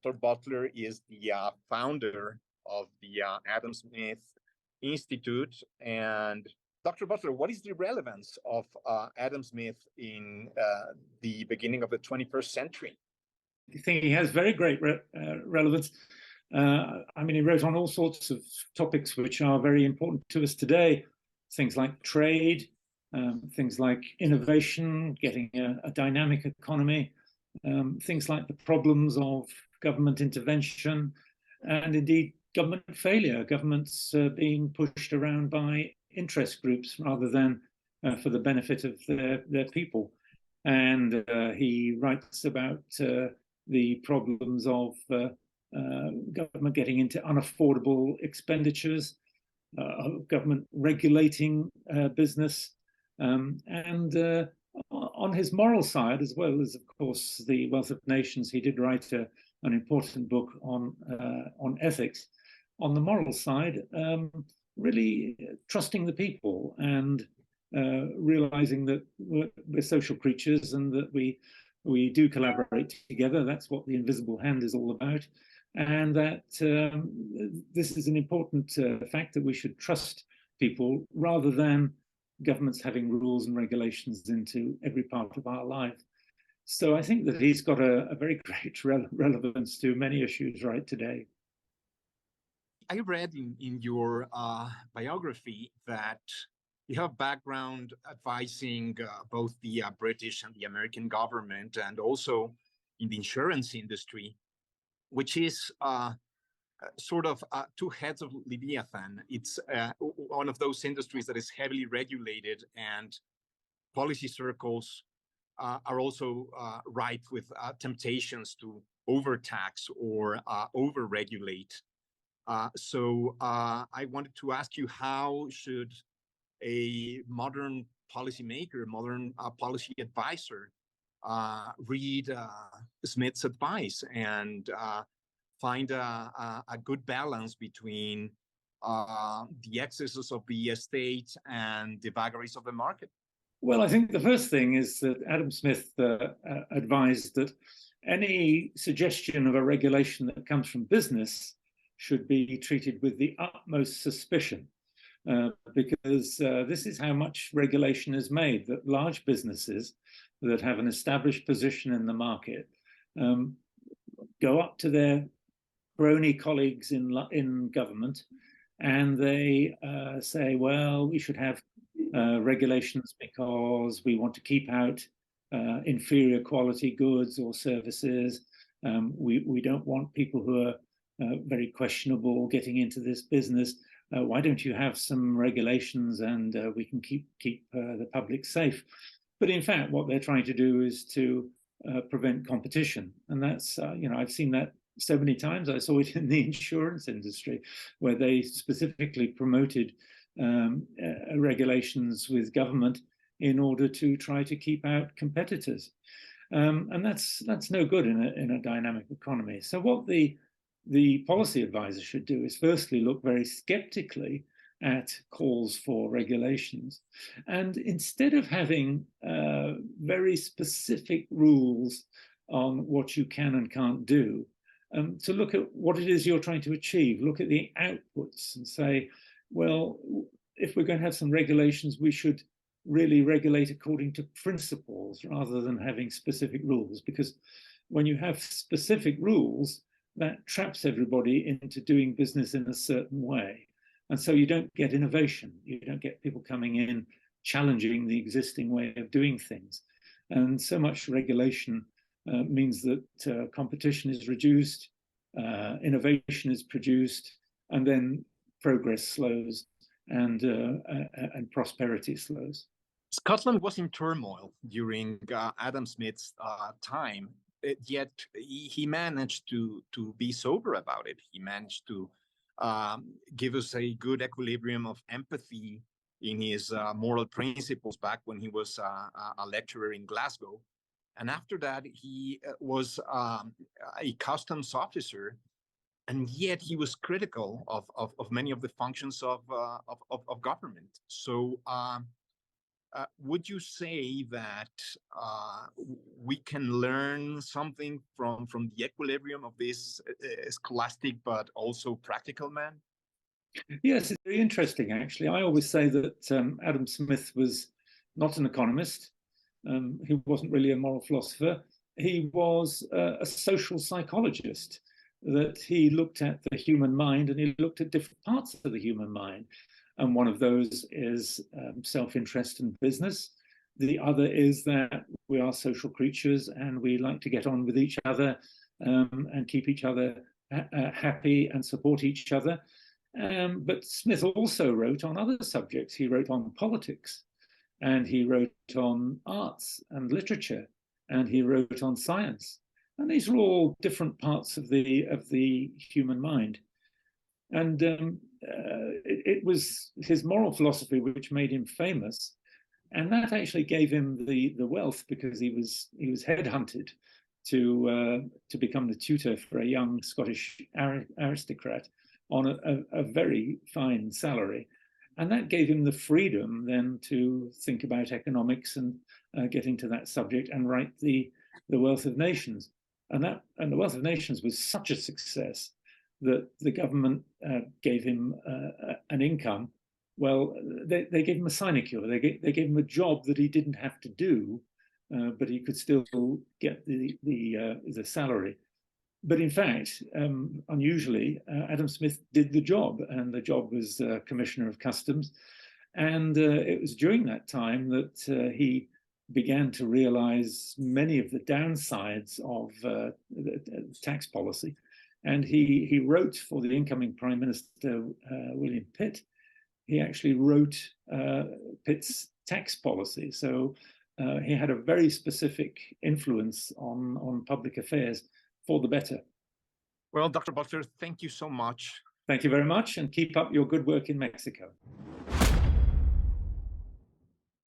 Dr. Butler is the founder of the Adam Smith Institute. And Dr. Butler, what is the relevance of Adam Smith in the beginning of the 21st century? I think he has very great relevance. I mean, he wrote on all sorts of topics which are very important to us today. Things like trade, things like innovation, getting a dynamic economy, things like the problems of government intervention, and indeed government failure, governments being pushed around by interest groups rather than for the benefit of their people. And he writes about the problems of government getting into unaffordable expenditures, government regulating business, and on his moral side, as well as, of course, the Wealth of Nations, he did write an important book on ethics. On the moral side, really trusting the people and realizing that we're social creatures and that we do collaborate together. That's what the invisible hand is all about. And that this is an important fact that we should trust people rather than governments having rules and regulations into every part of our life. So I think that he's got a very great relevance to many issues right today. I read in your biography that you have background advising both the British and the American government, and also in the insurance industry, which is sort of two heads of Leviathan. It's one of those industries that is heavily regulated, and policy circles are also ripe with temptations to overtax or over-regulate. So I wanted to ask you, how should a modern policymaker, modern policy advisor read Smith's advice and find a good balance between the excesses of the state and the vagaries of the market? Well, I think the first thing is that Adam Smith advised that any suggestion of a regulation that comes from business should be treated with the utmost suspicion, because this is how much regulation is made, that large businesses that have an established position in the market go up to their crony colleagues in government and they say, well, we should have regulations because we want to keep out inferior quality goods or services. We don't want people who are very questionable getting into this business. Why don't you have some regulations and we can keep the public safe? But in fact, what they're trying to do is to prevent competition. And that's, I've seen that so many times. I saw it in the insurance industry, where they specifically promoted regulations with government in order to try to keep out competitors. And that's no good in a dynamic economy. So what the policy advisor should do is firstly look very skeptically at calls for regulations. And instead of having very specific rules on what you can and can't do, to look at what it is you're trying to achieve, look at the outputs and say, well, if we're going to have some regulations, we should really regulate according to principles rather than having specific rules. Because when you have specific rules, that traps everybody into doing business in a certain way. And so you don't get innovation. You don't get people coming in challenging the existing way of doing things. And so much regulation means that competition is reduced, innovation is produced, and then progress slows and prosperity slows. Scotland was in turmoil during Adam Smith's time, yet he managed to be sober about it. He managed to give us a good equilibrium of empathy in his moral principles back when he was a lecturer in Glasgow. And after that, he was a customs officer, and yet he was critical of many of the functions of government. So would you say that we can learn something from the equilibrium of this scholastic but also practical man? Yes, it's very interesting, actually. I always say that Adam Smith was not an economist. He wasn't really a moral philosopher. He was a social psychologist, that he looked at the human mind and he looked at different parts of the human mind. And one of those is self-interest and business. The other is that we are social creatures and we like to get on with each other and keep each other happy and support each other. But Smith also wrote on other subjects. He wrote on politics, and he wrote on arts and literature, and he wrote on science. And these are all different parts of the human mind. And it was his moral philosophy which made him famous, and that actually gave him the wealth, because he was headhunted to become the tutor for a young Scottish aristocrat on a very fine salary. And that gave him the freedom then to think about economics and get into that subject and write the Wealth of Nations. And the Wealth of Nations was such a success that the government gave him an income. Well, they gave him a sinecure. They gave him a job that he didn't have to do, but he could still get the salary. But in fact, unusually, Adam Smith did the job, and the job was Commissioner of Customs. And it was during that time that he began to realize many of the downsides of the tax policy. And he wrote for the incoming Prime Minister, William Pitt. He actually wrote Pitt's tax policy. So he had a very specific influence on public affairs for the better. Well, Dr. Butler, thank you so much. Thank you very much, and keep up your good work in Mexico.